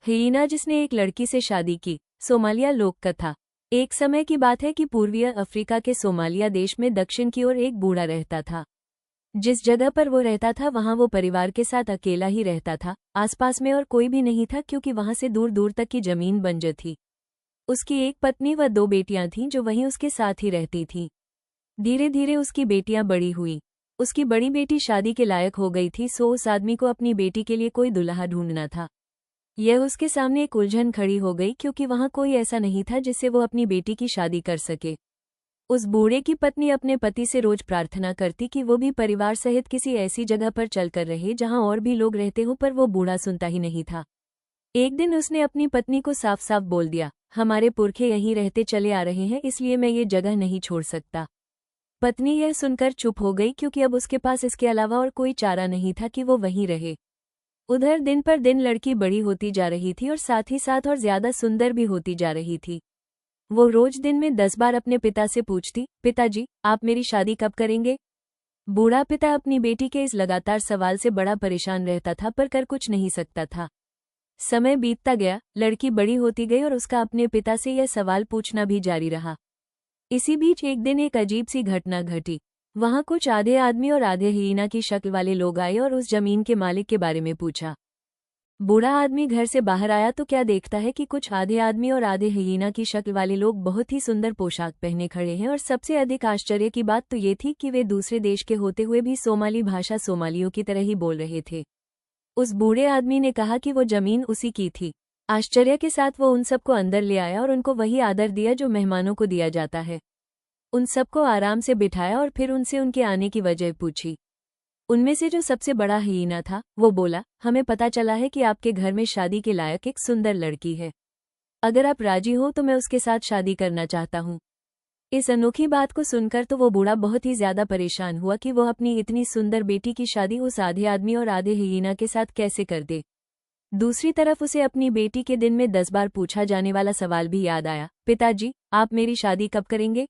हियेना जिसने एक लड़की से शादी की। सोमालिया लोक कथा। एक समय की बात है कि पूर्वीय अफ्रीका के सोमालिया देश में दक्षिण की ओर एक बूढ़ा रहता था। जिस जगह पर वो रहता था वहां वो परिवार के साथ अकेला ही रहता था। आसपास में और कोई भी नहीं था क्योंकि वहां से दूर दूर तक की जमीन बंजर थी। उसकी एक पत्नी व 2 बेटियां थीं जो वहीं उसके साथ ही रहती थीं। धीरे धीरे उसकी बेटियां बड़ी हुई। उसकी बड़ी बेटी शादी के लायक हो गई थी, सो उस आदमी को अपनी बेटी के लिए कोई दुल्हा ढूंढना था। यह उसके सामने एक उलझन खड़ी हो गई क्योंकि वहां कोई ऐसा नहीं था जिससे वो अपनी बेटी की शादी कर सके। उस बूढ़े की पत्नी अपने पति से रोज प्रार्थना करती कि वो भी परिवार सहित किसी ऐसी जगह पर चलकर रहे जहां और भी लोग रहते हों, पर वो बूढ़ा सुनता ही नहीं था। एक दिन उसने अपनी पत्नी को साफ साफ बोल दिया, हमारे पुरखे यहीं रहते चले आ रहे हैं, इसलिए मैं ये जगह नहीं छोड़ सकता। पत्नी यह सुनकर चुप हो गई क्योंकि अब उसके पास इसके अलावा और कोई चारा नहीं था कि वो वहीं रहे। उधर दिन पर दिन लड़की बड़ी होती जा रही थी और साथ ही साथ और ज्यादा सुंदर भी होती जा रही थी। वो रोज दिन में 10 बार अपने पिता से पूछती, पिताजी आप मेरी शादी कब करेंगे? बूढ़ा पिता अपनी बेटी के इस लगातार सवाल से बड़ा परेशान रहता था, पर कर कुछ नहीं सकता था। समय बीतता गया, लड़की बड़ी होती गई और उसका अपने पिता से यह सवाल पूछना भी जारी रहा। इसी बीच एक दिन एक अजीब सी घटना घटी। वहां कुछ आधे आदमी और आधे हियेना की शक्ल वाले लोग आए और उस जमीन के मालिक के बारे में पूछा। बूढ़ा आदमी घर से बाहर आया तो क्या देखता है कि कुछ आधे आदमी और आधे हियेना की शक्ल वाले लोग बहुत ही सुंदर पोशाक पहने खड़े हैं, और सबसे अधिक आश्चर्य की बात तो ये थी कि वे दूसरे देश के होते हुए भी सोमाली भाषा सोमालियों की तरह ही बोल रहे थे। उस बूढ़े आदमी ने कहा कि वो जमीन उसी की थी। आश्चर्य के साथ वो उन सबको अंदर ले आया और उनको वही आदर दिया जो मेहमानों को दिया जाता है। उन सबको आराम से बिठाया और फिर उनसे उनके आने की वजह पूछी। उनमें से जो सबसे बड़ा हियेना था वो बोला, हमें पता चला है कि आपके घर में शादी के लायक एक सुंदर लड़की है। अगर आप राजी हो तो मैं उसके साथ शादी करना चाहता हूँ। इस अनोखी बात को सुनकर तो वो बूढ़ा बहुत ही ज्यादा परेशान हुआ कि वो अपनी इतनी सुंदर बेटी की शादी उस आधे आदमी और आधे हियेना के साथ कैसे कर दे। दूसरी तरफ उसे अपनी बेटी के दिन में 10 बार पूछा जाने वाला सवाल भी याद आया, पिताजी आप मेरी शादी कब करेंगे?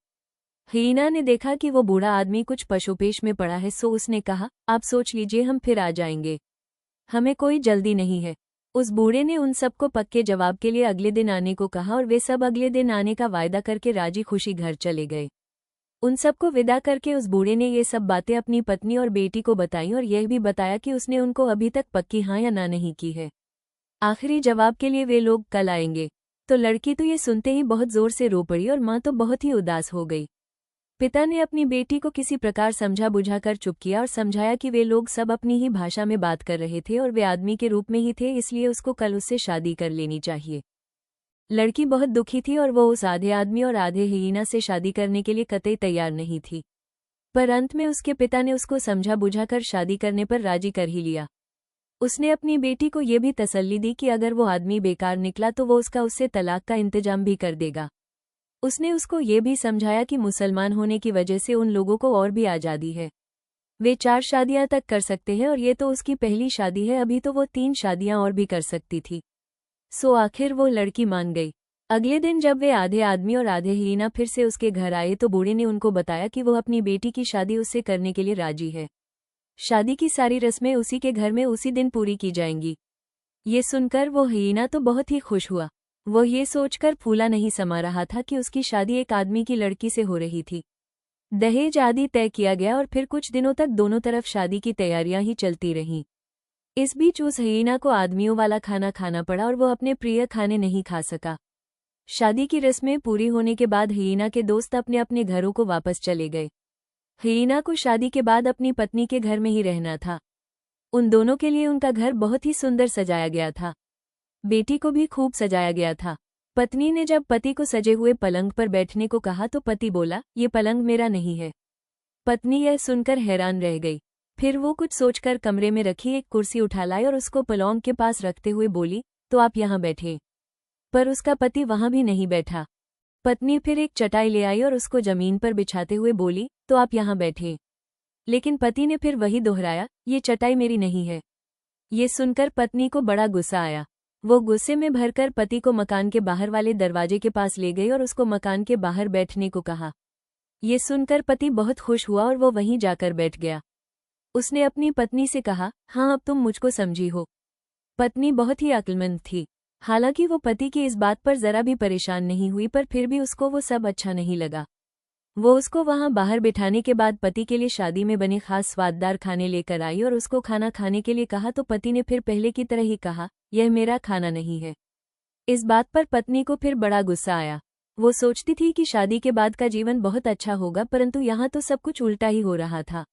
हियेना ने देखा कि वो बूढ़ा आदमी कुछ पशुपेश में पड़ा है, सो उसने कहा, आप सोच लीजिए, हम फिर आ जाएंगे, हमें कोई जल्दी नहीं है। उस बूढ़े ने उन सबको पक्के जवाब के लिए अगले दिन आने को कहा और वे सब अगले दिन आने का वायदा करके राजी खुशी घर चले गए। उन सबको विदा करके उस बूढ़े ने ये सब बातें अपनी पत्नी और बेटी को बताई और यह भी बताया कि उसने उनको अभी तक पक्की हाँ या ना नहीं की है। आखिरी जवाब के लिए वे लोग कल आएंगे। तो लड़की तो ये सुनते ही बहुत जोर से रो पड़ी और माँ तो बहुत ही उदास हो गई। पिता ने अपनी बेटी को किसी प्रकार समझा बुझाकर चुप किया और समझाया कि वे लोग सब अपनी ही भाषा में बात कर रहे थे और वे आदमी के रूप में ही थे, इसलिए उसको कल उससे शादी कर लेनी चाहिए। लड़की बहुत दुखी थी और वो उस आधे आदमी और आधे हियेना से शादी करने के लिए कतई तैयार नहीं थी, पर अंत में उसके पिता ने उसको समझा बुझाकर शादी करने पर राजी कर ही लिया। उसने अपनी बेटी को ये भी तसल्ली दी कि अगर वो आदमी बेकार निकला तो वो उससे तलाक का इंतजाम भी कर देगा। उसने उसको ये भी समझाया कि मुसलमान होने की वजह से उन लोगों को और भी आज़ादी है, वे 4 शादियां तक कर सकते हैं और ये तो उसकी पहली शादी है, अभी तो वो 3 शादियां और भी कर सकती थी। सो आखिर वो लड़की मान गई। अगले दिन जब वे आधे आदमी और आधे हियेना फिर से उसके घर आए तो बूढ़े ने उनको बताया कि वो अपनी बेटी की शादी उससे करने के लिए राजी है। शादी की सारी रस्में उसी के घर में उसी दिन पूरी की जाएंगी। ये सुनकर वो हियेना तो बहुत ही खुश हुआ। वो ये सोचकर फूला नहीं समा रहा था कि उसकी शादी एक आदमी की लड़की से हो रही थी। दहेज आदि तय किया गया और फिर कुछ दिनों तक दोनों तरफ शादी की तैयारियां ही चलती रहीं। इस बीच उस हियेना को आदमियों वाला खाना खाना पड़ा और वो अपने प्रिय खाने नहीं खा सका। शादी की रस्में पूरी होने के बाद हियेना के दोस्त अपने अपने घरों को वापस चले गए। हियेना को शादी के बाद अपनी पत्नी के घर में ही रहना था। उन दोनों के लिए उनका घर बहुत ही सुंदर सजाया गया था। बेटी को भी खूब सजाया गया था। पत्नी ने जब पति को सजे हुए पलंग पर बैठने को कहा तो पति बोला, ये पलंग मेरा नहीं है। पत्नी यह सुनकर हैरान रह गई। फिर वो कुछ सोचकर कमरे में रखी एक कुर्सी उठा लाई और उसको पलंग के पास रखते हुए बोली, तो आप यहाँ बैठे। पर उसका पति वहां भी नहीं बैठा। पत्नी फिर एक चटाई ले आई और उसको जमीन पर बिछाते हुए बोली, तो आप यहाँ बैठे। लेकिन पति ने फिर वही दोहराया, ये चटाई मेरी नहीं है। ये सुनकर पत्नी को बड़ा गुस्सा आया। वो गुस्से में भरकर पति को मकान के बाहर वाले दरवाजे के पास ले गई और उसको मकान के बाहर बैठने को कहा। ये सुनकर पति बहुत खुश हुआ और वो वहीं जाकर बैठ गया। उसने अपनी पत्नी से कहा, हाँ अब तुम मुझको समझी हो। पत्नी बहुत ही अक्लमंद थी। हालांकि वो पति की इस बात पर जरा भी परेशान नहीं हुई, पर फिर भी उसको वो सब अच्छा नहीं लगा। वो उसको वहां बाहर बिठाने के बाद पति के लिए शादी में बने खास स्वाददार खाने लेकर आई और उसको खाना खाने के लिए कहा, तो पति ने फिर पहले की तरह ही कहा, यह मेरा खाना नहीं है। इस बात पर पत्नी को फिर बड़ा गुस्सा आया। वो सोचती थी कि शादी के बाद का जीवन बहुत अच्छा होगा, परंतु यहाँ तो सब कुछ उल्टा ही हो रहा था।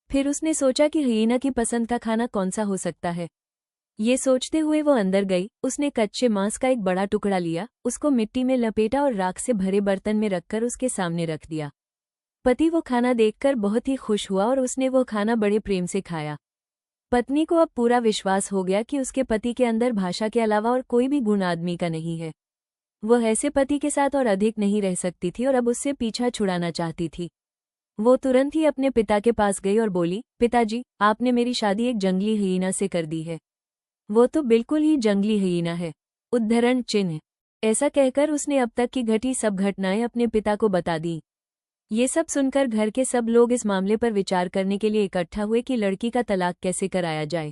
फिर उसने सोचा कि हिना की पसंद का खाना कौन सा हो सकता है। ये सोचते हुए वो अंदर गई। उसने कच्चे मांस का एक बड़ा टुकड़ा लिया, उसको मिट्टी में लपेटा और राख से भरे बर्तन में रखकर उसके सामने रख दिया। पति वो खाना देखकर बहुत ही खुश हुआ और उसने वो खाना बड़े प्रेम से खाया। पत्नी को अब पूरा विश्वास हो गया कि उसके पति के अंदर भाषा के अलावा और कोई भी गुण आदमी का नहीं है। वह ऐसे पति के साथ और अधिक नहीं रह सकती थी और अब उससे पीछा छुड़ाना चाहती थी। वो तुरंत ही अपने पिता के पास गई और बोली, पिताजी, आपने मेरी शादी एक जंगली हिना से कर दी है। वो तो बिल्कुल ही जंगली हिना है। उद्धरण चिन्ह। ऐसा कहकर उसने अब तक की घटी सब घटनाएं अपने पिता को बता दी। ये सब सुनकर घर के सब लोग इस मामले पर विचार करने के लिए इकट्ठा हुए कि लड़की का तलाक कैसे कराया जाए।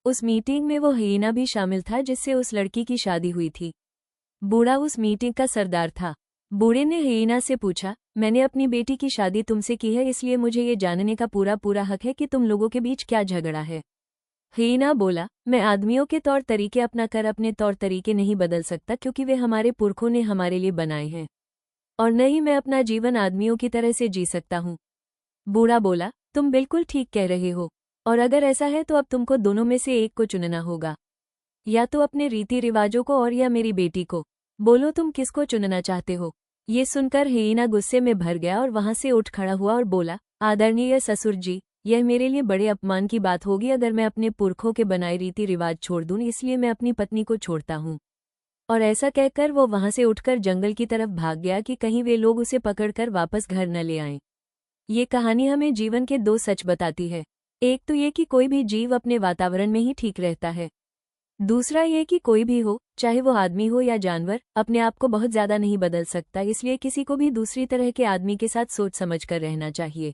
उस मीटिंग में वो हिना भी शामिल था जिससे उस लड़की की शादी हुई थी। बूढ़ा उस मीटिंग का सरदार था। बूढ़े ने हिना से पूछा, मैंने अपनी बेटी की शादी तुमसे की है, इसलिए मुझे ये जानने का पूरा हक है कि तुम लोगों के बीच क्या झगड़ा है। हिना बोला, मैं आदमियों के तौर तरीके अपना कर अपने तौर तरीके नहीं बदल सकता, क्योंकि वे हमारे पुरखों ने हमारे लिए बनाए हैं, और न ही मैं अपना जीवन आदमियों की तरह से जी सकता हूँ। बूढ़ा बोला, तुम बिल्कुल ठीक कह रहे हो, और अगर ऐसा है तो अब तुमको दोनों में से एक को चुनना होगा, या तो अपने रीति रिवाजों को और या मेरी बेटी को। बोलो तुम किसको चुनना चाहते हो। ये सुनकर हिना गुस्से में भर गया और वहां से उठ खड़ा हुआ और बोला, आदरणीय ससुर जी, यह मेरे लिए बड़े अपमान की बात होगी अगर मैं अपने पुरखों के बनाए रीति रिवाज छोड़ दूं, इसलिए मैं अपनी पत्नी को छोड़ता हूं। और ऐसा कहकर वो वहां से उठकर जंगल की तरफ भाग गया कि कहीं वे लोग उसे पकड़कर वापस घर न ले आएं। ये कहानी हमें जीवन के दो सच बताती है। एक तो ये कि कोई भी जीव अपने वातावरण में ही ठीक रहता है। दूसरा ये कि कोई भी हो, चाहे वो आदमी हो या जानवर, अपने आप को बहुत ज्यादा नहीं बदल सकता, इसलिए किसी को भी दूसरी तरह के आदमी के साथ सोच समझ कर रहना चाहिए।